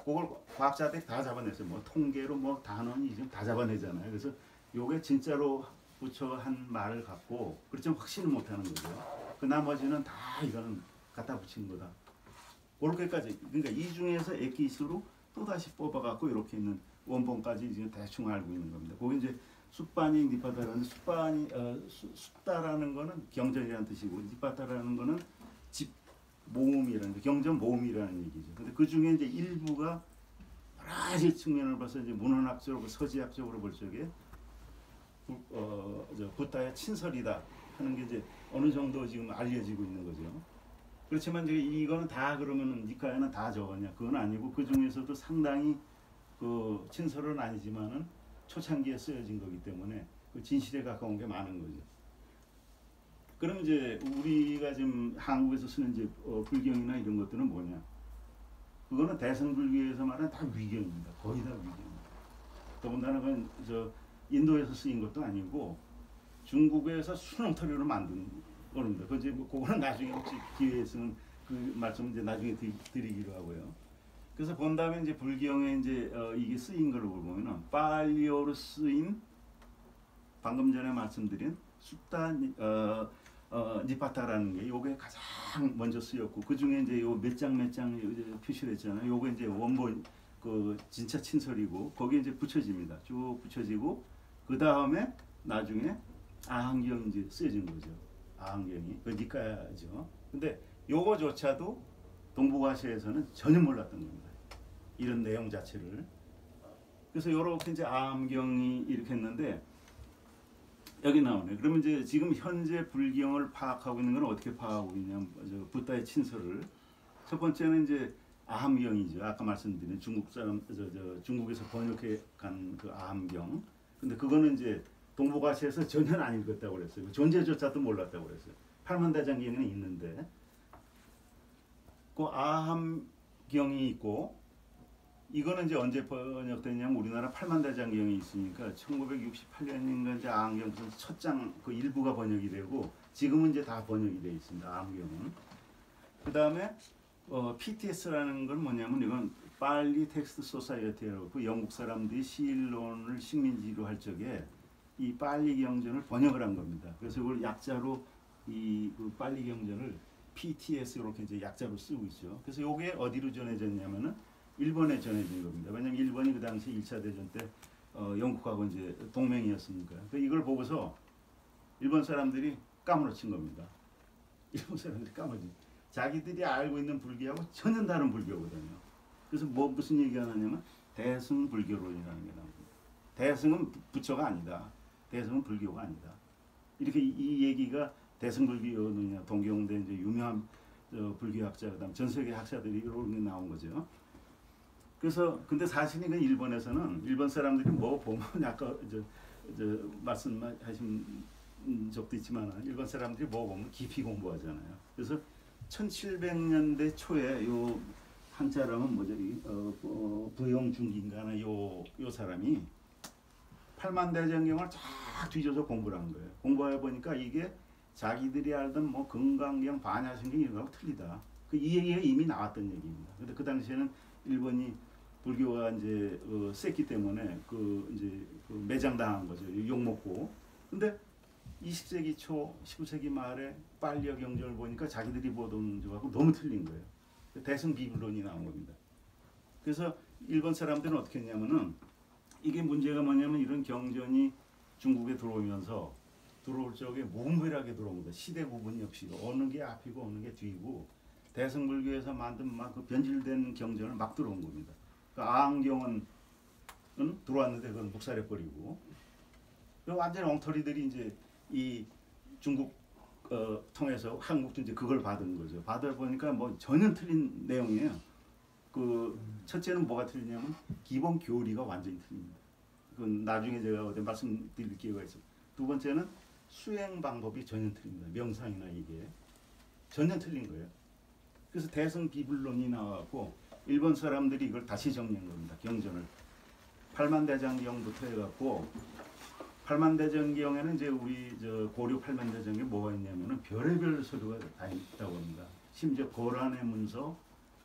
그걸 과학자들이 다 잡아냈어요. 뭐 통계로 뭐 단원이 지금 다 잡아내잖아요. 그래서 요게 진짜로 부처가 한 말을 갖고 그렇지만 확신을 못하는 거죠. 그 나머지는 다 이거는 갖다 붙인 거다. 그렇게까지 그러니까 이 중에서 엑기스로 또 다시 뽑아갖고 이렇게 있는 원본까지 지금 대충 알고 있는 겁니다. 거기 이제 숫바니 니파다라는 숫다라는 거는 경전이라는 뜻이고 니파다라는 거는 집 모음이라는 경전 모음이라는 얘기죠. 근데 그 중에 이제 일부가 여러 가지 측면을 봐서 이제 문헌학적으로 서지학적으로 볼 적에 붓다의 친설이다 하는 게 이제 어느 정도 지금 알려지고 있는 거죠. 그렇지만 이제 이거는 다 그러면은 니카야는 다 저거냐? 그건 아니고 그 중에서도 상당히 그 친설은 아니지만은 초창기에 쓰여진 거기 때문에 그 진실에 가까운 게 많은 거죠. 그럼 이제 우리가 지금 한국에서 쓰는 이제 불경이나 이런 것들은 뭐냐? 그거는 대승불교에서 말하는 다 위경입니다. 거의 다 위경입니다. 더군다나 그건 저 인도에서 쓰인 것도 아니고 중국에서 수능터리로 만든 겁니다. 그 이제 뭐 그거는 나중에 혹시 기회 있으면 그 말씀 이제 나중에 드리기로 하고요. 그래서 본 다음에 이제 불경에 이제 이게 쓰인 걸로 보면은 팔리어로 쓰인 방금 전에 말씀드린 숫다 니파타라는 게 요게 가장 먼저 쓰였고 그 중에 이제 요 몇 장 표시를 했잖아요. 요게 이제 원본 그 진짜 친설이고 거기에 이제 붙여집니다. 쭉 붙여지고 그 다음에 나중에 아한경 이제 쓰여진 거죠. 아한경이 그 니카야죠. 근데 요거조차도 동북아시아에서는 전혀 몰랐던 겁니다. 이런 내용 자체를. 그래서 요렇게 이제 아한경이 이렇게 했는데 여기 나오네. 그러면 이제 지금 현재 불경을 파악하고 있는 건 어떻게 파악하고 있냐면 붓다의 친서를 첫 번째는 이제 아함경이죠. 아까 말씀드린 중국 사람 중국에서 번역해 간 그 아함경. 근데 그거는 이제 동북아시아에서 전혀 안 읽었다고 그랬어요. 존재조차도 몰랐다고 그랬어요. 팔만대장경에는 있는데 그 아함경이 있고 이거는 이제 언제 번역됐냐면 우리나라 팔만대장경이 있으니까 1968년인가 이제 아함경 첫 장 그 일부가 번역이 되고 지금은 이제 다 번역이 되어 있습니다. 아함경은. 그 다음에 PTS라는 건 뭐냐면 이건 빨리 텍스트 소사이어티라고 그 영국 사람들이 시일론을 식민지로 할 적에 이 빨리 경전을 번역을 한 겁니다. 그래서 이걸 약자로 그 빨리 경전을 PTS 이렇게 이제 약자로 쓰고 있죠. 그래서 이게 어디로 전해졌냐면은 일본에 전해진 겁니다. 왜냐면 일본이 그 당시 1차 대전 때 영국하고 이제 동맹이었으니까. 그러니까 이걸 보고서 일본 사람들이 까무러친 겁니다. 일본 사람들이 까무러진. 자기들이 알고 있는 불교하고 전혀 다른 불교거든요. 그래서 무슨 얘기가 나냐면 대승불교론이라는 게 나옵니다. 대승은 부처가 아니다. 대승은 불교가 아니다. 이렇게 이 얘기가 대승불교론이냐 동경대 이제 유명한 불교학자 그다음 전 세계 학자들이 이렇게 나온 거죠. 그래서 근데 사실은 그 일본에서는 일본 사람들이 뭐 보면 아까 말씀하신 적도 있지만 일본 사람들이 뭐 보면 깊이 공부하잖아요. 그래서 1700년대 초에 요 한자람은 부영중기인가나 요 사람이 팔만대장경을 쫙 뒤져서 공부를 한 거예요. 공부해 보니까 이게 자기들이 알던 뭐 금강경, 반야신경 이런 거하고 틀리다. 이 얘기가 이미 나왔던 얘기입니다. 근데 그 당시에는 일본이 불교가 이제 셌기 때문에 이제 매장당한 거죠. 욕 먹고. 근데 20세기 초, 19세기 말에 빨리어 경전을 보니까 자기들이 보던 거하고 너무 틀린 거예요. 대승 비블론이 나온 겁니다. 그래서 일본 사람들은 어떻게 했냐면은 이게 문제가 뭐냐면 이런 경전이 중국에 들어오면서 들어올 적에 무분별하게 들어온 겁니다. 시대 구분이 없이 어느 게 앞이고 어느 게 뒤고 대승불교에서 만든 막 그 변질된 경전을 막 들어온 겁니다. 그 아한경은 들어왔는데 그건 묵살해버리고 완전 엉터리들이 이제 이 중국 통해서 한국도 이제 그걸 받은 거죠. 받아 보니까 뭐 전혀 틀린 내용이에요. 그 첫째는 뭐가 틀리냐면 기본 교리가 완전히 틀립니다. 그건 나중에 제가 어디 말씀드릴 기회가 있어요. 두 번째는 수행 방법이 전혀 틀립니다. 명상이나 이게 전혀 틀린 거예요. 그래서 대승 비블론이 나왔고 일본 사람들이 이걸 다시 정리한 겁니다. 경전을 팔만대장경부터 해갖고 팔만대장경에는 이제 우리 고려 팔만대장경에 뭐가 있냐면은 별의별 서류가 다 있다고 합니다. 심지어 고란의 문서,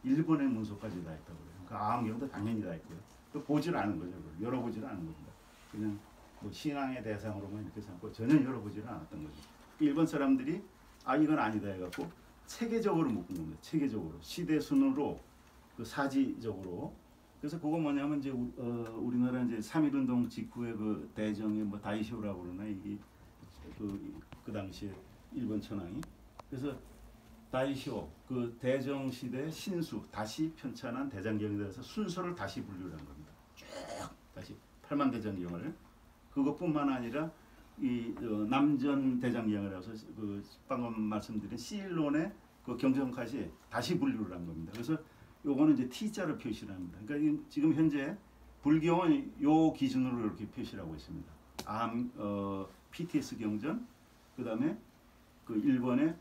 일본의 문서까지 다 있다고 해요. 그 아한경도 당연히 다 있고요. 또 보질 않은 거죠. 열어보질 않은 겁니다. 그냥 뭐 신앙의 대상으로만 이렇게 삼고 전혀 열어보질 않았던 거죠. 일본 사람들이 이건 아니다 해갖고 체계적으로 묶은 겁니다. 체계적으로 시대 순으로 그 사지적으로. 그래서 그거 뭐냐면 이제 우리나라 이제 3.1운동 직후에 그 대정의 뭐 다이쇼라고 그러나 이게 그 당시에 일본 천황이 그래서 다이쇼 그 대정 시대 신수 다시 편찬한 대장경에 대해서 순서를 다시 분류한 겁니다. 쭉 다시 8만 대장경을 그것뿐만 아니라 이 남전 대장경을 해서 그 방금 말씀드린 시일론의 그 경전까지 다시 분류를 한 겁니다. 그래서 요거는 이제 T자로 표시를 합니다. 그러니까 지금 현재 불교는 요 기준으로 이렇게 표시를 하고 있습니다. PTS 경전, 그 다음에 그 일본의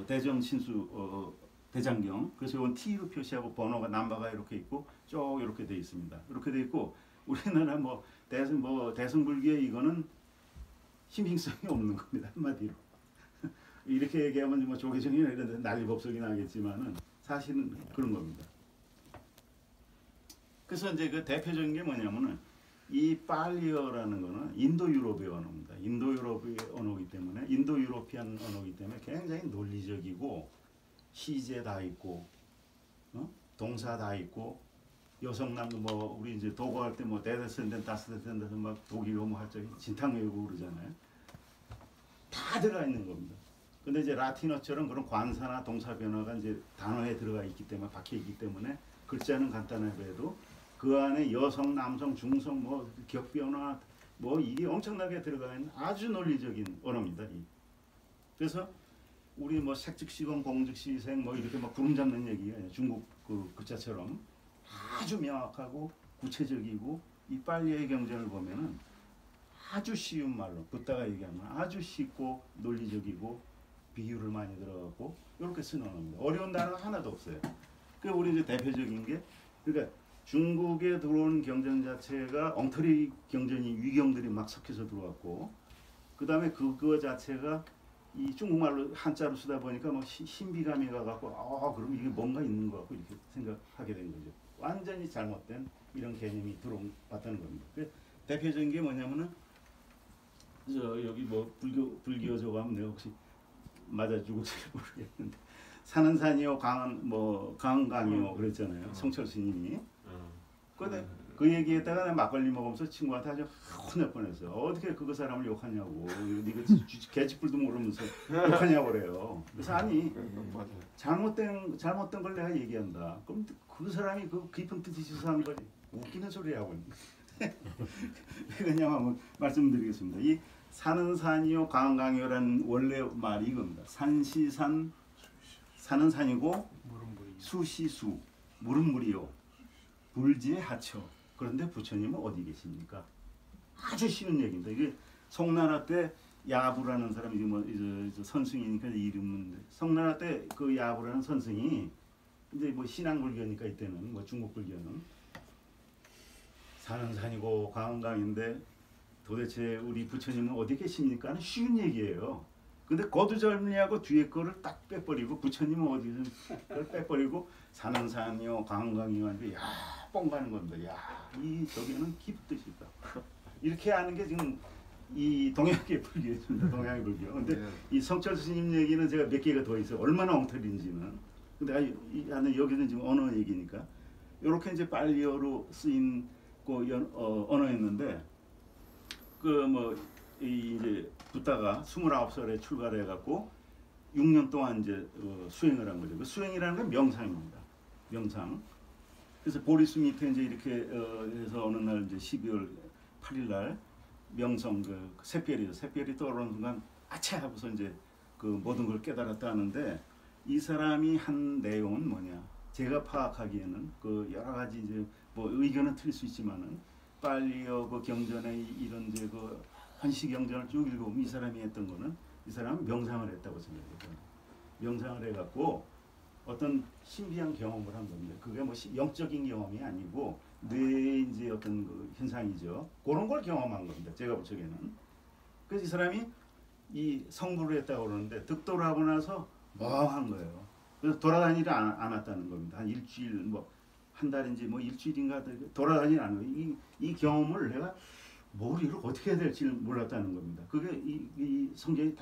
대정 신수 대장경. 그래서 이건 T로 표시하고 번호가 넘버가 이렇게 있고 쭉 이렇게 돼 있습니다. 이렇게 돼 있고 우리나라 뭐 대승불교의 이거는 신빙성이 없는 겁니다. 한마디로. 이렇게 얘기하면 뭐 조계종이나 이런 데 난리법석이 나겠지만은 사실은 그런 겁니다. 그래서 이제 그 대표적인 게 뭐냐면은 이 팔리어라는 거는 인도 유럽의 언어입니다. 인도 유럽의 언어이기 때문에 인도 유로피안 언어이기 때문에 굉장히 논리적이고 시제 다 있고 동사 다 있고 여성남도 뭐 우리 이제 도구할 때 뭐 대대센덴 다스데센덴 막 독일어 뭐 할 적에 진탕 외우고 그러잖아요. 다 들어가 있는 겁니다. 근데 이제 라틴어처럼 그런 관사나 동사 변화가 이제 단어에 들어가 있기 때문에 박혀 있기 때문에 글자는 간단해도 그 안에 여성, 남성, 중성, 뭐 격변화 뭐 이게 엄청나게 들어가 있는 아주 논리적인 언어입니다. 그래서 우리 뭐 색즉시공, 공즉시생 뭐 이렇게 막 구름 잡는 얘기가 중국 그 글자처럼 아주 명확하고 구체적이고 이 팔리의 경전을 보면은 아주 쉬운 말로 붓다가 얘기하면 아주 쉽고 논리적이고 비유를 많이 들어가고 이렇게 쓰는 언어입니다. 어려운 단어가 하나도 없어요. 그 우리 이제 대표적인 게 그러니까 중국에 들어온 경전 자체가 엉터리 경전이 위경들이 막 섞여서 들어왔고 그 다음에 그거 자체가 이 중국말로 한자로 쓰다 보니까 막 신비감이 가갖고 그럼 이게 뭔가 있는 것 같고 이렇게 생각하게 된 거죠. 완전히 잘못된 이런 개념이 들어왔다는 겁니다. 대표적인 게 뭐냐면은 여기 뭐 불교 저거 하면 내가 혹시 맞아주고 잘 모르겠는데 산은 산이요 강은 강이요 그랬잖아요. 성철 스님이. 근데 그 얘기에다가 내가 막걸리 먹으면서 친구한테 아주 혼낼 뻔했어요. 어떻게 그거 사람을 욕하냐고. 네가 개쥐뿔도 모르면서 욕하냐고 그래요. 그래서 아니 잘못된 걸 내가 얘기한다. 그럼 그 사람이 그 깊은 뜻이 있어서 하는 거지. 웃기는 소리 하고 있는 거지. 그냥 한번 말씀드리겠습니다. 이 산은 산이요 강은 강이요라는 원래 말이 이겁니다. 산시산 산은 산이고 수시수 물은 물이요 불지의 하처. 그런데 부처님은 어디 계십니까? 아주 쉬운 얘기입니다. 이게 송나라 때 야부라는 사람이 뭐 선승이니까 이름은 송나라 때 그 야부라는 선승이 이제 뭐 신앙불교니까 이때는 뭐 중국불교는 산은 산이고 강은 강인데 도대체 우리 부처님은 어디 계십니까? 하는 쉬운 얘기예요. 근데 거두절미하고 뒤에 거를 딱 빼버리고 부처님은 어디든 그걸 빼버리고 산은 산이요 강은 강이요 하는데 뻥 가는 겁니다. 이 저기는 깊은 뜻이 있다. 이렇게 하는 게 지금 이 동양의 불교입니다. 동양의 불교. 근데 이 성철 스님 얘기는 제가 몇 개가 더 있어요. 얼마나 엉터리인지는. 근데 여기는 지금 언어 얘기니까. 이렇게 이제 팔리어로 쓰인 언어였는데 이제 붓다가 29살에 출가를 해갖고 6년 동안 이제 수행을 한 거죠. 그 수행이라는 건 명상입니다. 명상. 그래서 보리수 밑에 이제 이렇게 해서 어느 날 이제 12월 8일 날 명성 샛별이 떠오르는 순간 아차 하고서 이제 그 모든 걸 깨달았다 하는데 이 사람이 한 내용은 뭐냐? 제가 파악하기에는 그 여러 가지 이제 뭐 의견은 틀릴 수 있지만은 팔리어 그 경전의 이런 이제 그 한시 경전을 쭉 읽어보면 이 사람이 했던 거는 이 사람은 명상을 했다고 생각해요. 명상을 해갖고 어떤 신비한 경험을 한 겁니다. 그게 뭐 영적인 경험이 아니고 뇌의 이제 어떤 그 현상이죠. 그런 걸 경험한 겁니다. 제가 볼 적에는. 그래서 이 사람이 이 성불을 했다고 그러는데 득도를 하고 나서 멍한 거예요. 그래서 돌아다니지 않았다는 겁니다. 한 일주일 뭐 한 달인지 뭐 일주일인가 돌아다니지 않은 거예요. 이 경험을 내가 머리를 어떻게 해야 될지를 몰랐다는 겁니다. 그게 이 성경이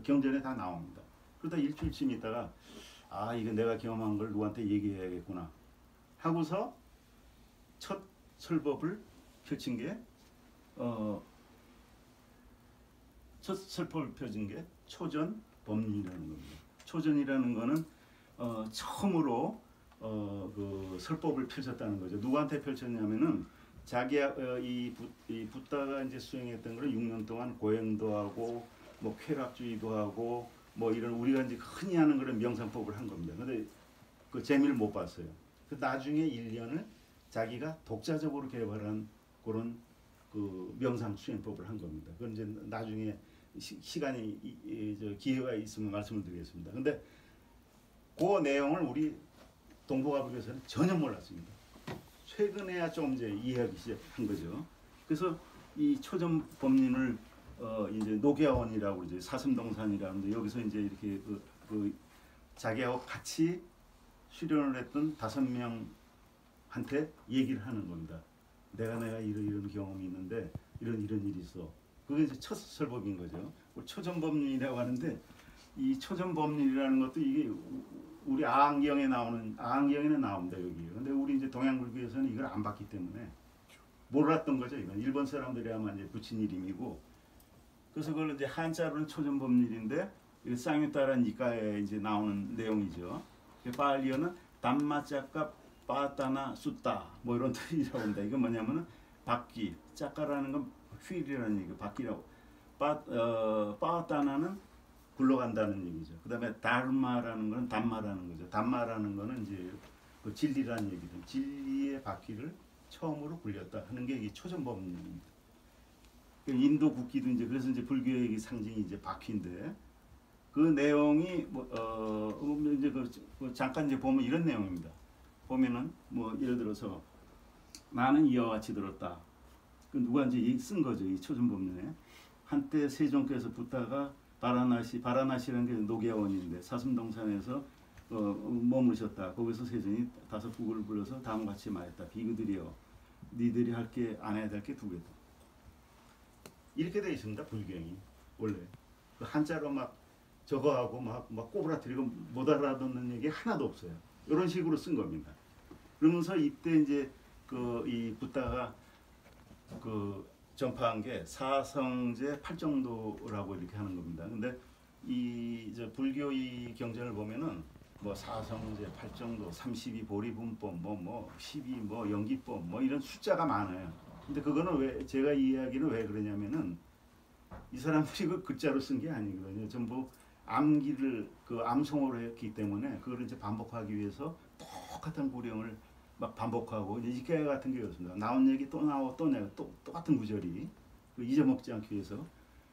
경전에 다 나옵니다. 그러다 일주일쯤 있다가 이거 내가 경험한 걸 누구한테 얘기해야겠구나 하고서 첫 설법을 펼친 게 첫 설법을 펼친 게 초전 법륜이라는 겁니다. 초전이라는 거는 처음으로 그 설법을 펼쳤다는 거죠. 누구한테 펼쳤냐면은 자기야 이 붓다가 이제 수행했던 거를 6년 동안 고행도 하고 뭐 쾌락주의도 하고 뭐 이런 우리가 이제 흔히 하는 그런 명상법을 한 겁니다. 근데 그 재미를 못 봤어요. 그 나중에 1년을 자기가 독자적으로 개발한 그런 그 명상 수행법을 한 겁니다. 그건 이제 나중에 시간이 기회가 있으면 말씀을 드리겠습니다. 근데 그 내용을 우리 동북아북에서는 전혀 몰랐습니다. 최근에야 좀 이제 이해하기 시작한 거죠. 그래서 이 초전 법린을 이제 노계원이라고 이제 사슴동산이라는데 여기서 이제 이렇게 그 자기하고 같이 수련을 했던 5명한테 얘기를 하는 겁니다. 내가 이런 경험이 있는데 이런 일이 있어. 그게 이제 첫 설법인 거죠. 초전법린이라고 하는데 이 초전법린이라는 것도 이게 우리 아항경에는 나옵니다 여기. 근데 우리 이제 동양불교에서는 이걸 안 봤기 때문에 몰랐던 거죠. 이건 일본 사람들이 아마 이제 붙인 이름이고. 그래서 그걸 이제 한자로는 초전법린인데 이거 쌍유따란 니까에 이제 나오는 내용이죠. 팔리어는 담마짜까 빠따나 숫다 뭐 이런 뜻이라고 합니다. 이건 뭐냐면은 바퀴, 짜까라는 건 휠이라는 얘기, 바퀴라고. 빠따나는 굴러간다는 얘기죠. 그 다음에 다르마라는 건 담마라는 거죠. 담마라는 거는 이제 그 진리라는 얘기죠. 진리의 바퀴를 처음으로 굴렸다 하는 게 이게 초전법린입니다. 인도 국기도 이제 그래서 이제 불교의 상징이 이제 바퀴인데 그 내용이 이제 잠깐 이제 보면 이런 내용입니다. 보면은 뭐 예를 들어서 나는 이와 같이 들었다. 그 누가 이제 쓴 거죠. 이 초전법린에 한때 세종께서 붓다가 바라나시라는 게 노계원인데 사슴동산에서 머무르셨다. 거기서 세종이 5국을 불러서 다음과 같이 말했다. 비구들이여, 니들이 할 게 안 해야 될 게 2개다. 이렇게 되어 있습니다. 불경이 원래 그 한자로 막 저거하고 막 꼬부라뜨리고 못 알아듣는 얘기 하나도 없어요. 이런 식으로 쓴 겁니다. 그러면서 이때 이제 이 붓다가 전파한 게 사성제 8정도라고 이렇게 하는 겁니다. 근데 불교 이 경전을 보면은 뭐 사성제 8정도, 32 보리분법, 12 연기법 이런 숫자가 많아요. 근데 그거는 왜 제가 이야기는 왜 그러냐면은 이 사람들이 그 글자로 쓴 게 아니거든요. 전부 암기를 암송으로 했기 때문에 그걸 이제 반복하기 위해서 똑같은 구령을 막 반복하고 이제 이케 같은 게 그렇습니다. 나온 얘기 또 나오고 또 내고 똑같은 구절이 잊어먹지 않기 위해서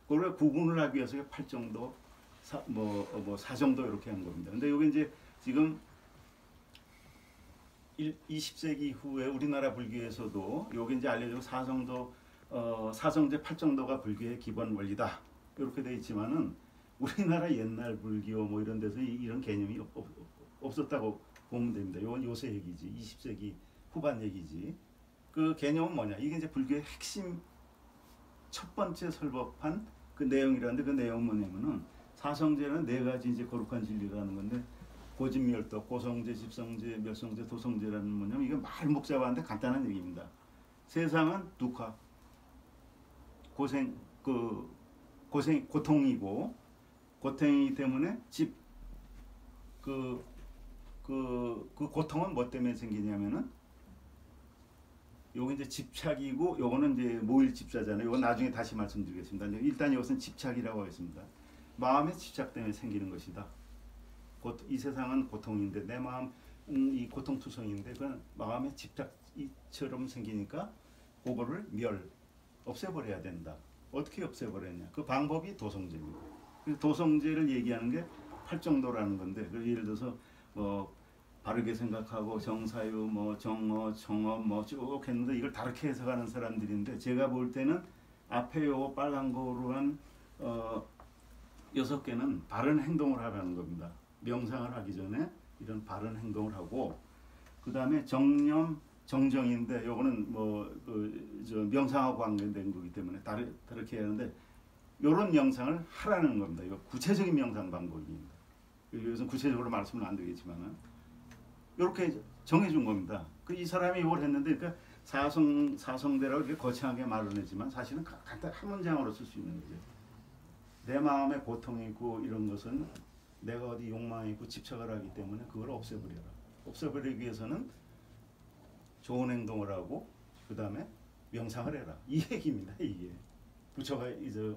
그걸 구분을 하기 위해서 8정도, 4정도 이렇게 한 겁니다. 근데 여기 이제 지금 20세기 이후에 우리나라 불교에서도 여기 이제 알려지고 사성제 8정도가 불교의 기본 원리다 이렇게 돼 있지만은 우리나라 옛날 불교 뭐 이런 데서 이런 개념이 없었다고 보면 됩니다. 이건 요새 얘기지. 20세기 후반 얘기지. 그 개념은 뭐냐? 이게 이제 불교의 핵심 첫 번째 설법한 그 내용이라는데 그 내용은 뭐냐면은 사성제는 4가지 이제 거룩한 진리라는 건데 고진멸도, 고성제, 집성제, 멸성제, 도성제라는 뭐냐면 이게 말 목잡았는데 간단한 얘기입니다. 세상은 두카, 고통이고 고통이기 때문에 그 고통은 뭐 때문에 생기냐면은 요거 이제 집착이고 요거는 이제 모일 집사잖아요. 요건 나중에 다시 말씀드리겠습니다. 일단 이것은 집착이라고 하겠습니다. 마음의 집착 때문에 생기는 것이다. 이 세상은 고통인데 내 마음 이 고통투성인데 그건 마음의 집착처럼 생기니까 그거를 없애버려야 된다. 어떻게 없애버렸냐? 그 방법이 도성제입니다. 도성제를 얘기하는 게 8정도라는 건데 예를 들어서 바르게 생각하고 정사유, 정어, 정업 쭉 했는데 이걸 다르게 해석하는 사람들인데 제가 볼 때는 앞에 요 빨간 거로 한 6개는 바른 행동을 하라는 겁니다. 명상을 하기 전에 이런 바른 행동을 하고 그 다음에 정념, 정정인데 요거는 명상하고 관계된 거기 때문에 다르게 해야 하는데 요런 명상을 하라는 겁니다. 이거 구체적인 명상 방법입니다. 여기서 구체적으로 말씀은 안 되겠지만은 이렇게 정해준 겁니다. 이 사람이 이걸 했는데 그러니까 사성대라고 이렇게 거창하게 말을 했지만 사실은 간단 한 문장으로 쓸 수 있는 거죠. 내 마음에 고통이 있고 이런 것은 내가 어디 욕망이 있고 집착을 하기 때문에 그걸 없애버려라. 없애버리기 위해서는 좋은 행동을 하고 그 다음에 명상을 해라. 이 얘기입니다. 이게 부처가 이제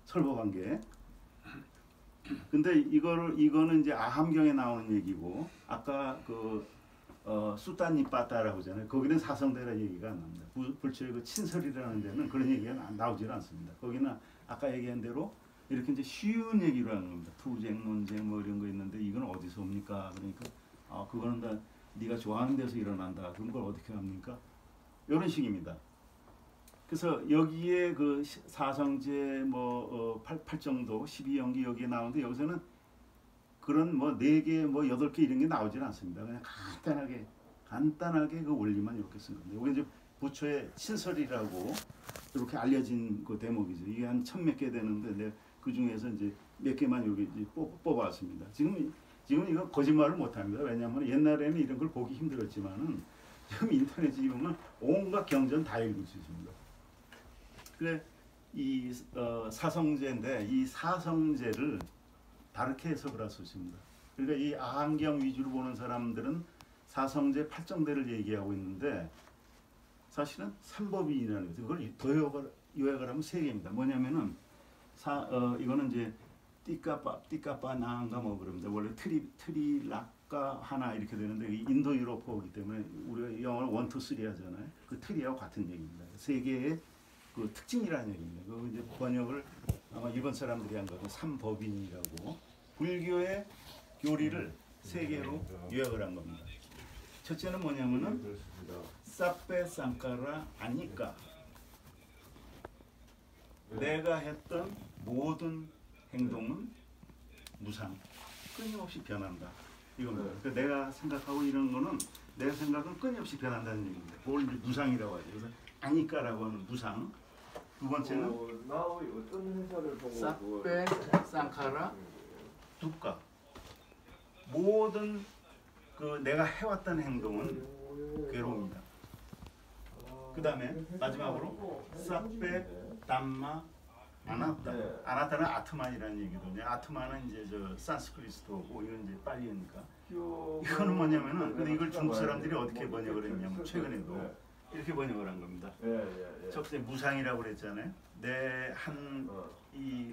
설법한 게. 근데 이거는 이제 아함경에 나오는 얘기고 아까 그 수따니빠따라고 하잖아요. 거기는 사성대라 얘기가 안 납니다. 불초의 그 친설이라는 데는 그런 얘기가 나오질 않습니다. 거기는 아까 얘기한 대로 이렇게 이제 쉬운 얘기로 하는 겁니다. 투쟁, 논쟁 뭐 이런 거 있는데 이건 어디서 옵니까? 그러니까 그거는 다 네가 좋아하는 데서 일어난다. 그런 걸 어떻게 합니까? 이런 식입니다. 그래서 여기에 그 사성제 뭐 팔정도 12연기 여기에 나오는데 여기서는 그런 뭐 4개 뭐 8개 이런 게 나오질 않습니다. 그냥 간단하게 그 원리만 이렇게 쓴 겁니다. 여기 이제 부처의 친설이라고 이렇게 알려진 그 대목이죠. 이게 한 1000몇 개 되는데 그 중에서 이제 몇 개만 여기 이제 뽑아왔습니다. 지금 이거 거짓말을 못합니다. 왜냐하면 옛날에는 이런 걸 보기 힘들었지만은 지금 인터넷에 보면 온갖 경전 다 읽을 수 있습니다. 그래 이 사성제인데 이 사성제를 다르게 해석을 할 수 있습니다. 그러니까 이 아한경 위주로 보는 사람들은 사성제 8정대를 얘기하고 있는데 사실은 삼법인이라는 거죠. 그걸 더 요약을 하면 3개입니다. 뭐냐면은 이거는 이제 띠까빠나인가 뭐 그럽니다. 원래 트리라까 하나 이렇게 되는데 인도 유럽어이기 때문에 우리가 영어를 1, 2, 3 하잖아요. 그 트리하고 같은 얘기입니다. 3개의 그 특징이라는 얘기입니다. 그 이제 번역을 아마 일본 사람들이 한 거는 삼법인이라고 불교의 교리를 3개로 요약을 한 겁니다. 첫째는 뭐냐면은 사페 상카라 아니까 내가 했던 모든 행동은 무상 끊임없이 변한다 이겁니다. 그러니까 내가 생각하고 이런 거는 내 생각은 끊임없이 변한다는 얘기입니다. 그걸 이제 무상이라고 하죠. 그래서 아니까라고 하는 무상. 두 번째는 사페 상카라 두까 모든 그 내가 해왔던 행동은 괴로움이다. 그 다음에 마지막으로 사페 담마 아나타. 아나타는 아트만이라는 얘기거든요. 아트만은 이제 저 산스크리트고 이건 이제 팔리어니까. 이거는 뭐냐면은 근데 이걸 중국 사람들이 어떻게 번역을 했냐면 최근에도 이렇게 번역을 한 겁니다. 첫째 무상이라고 그랬잖아요. 내 한 이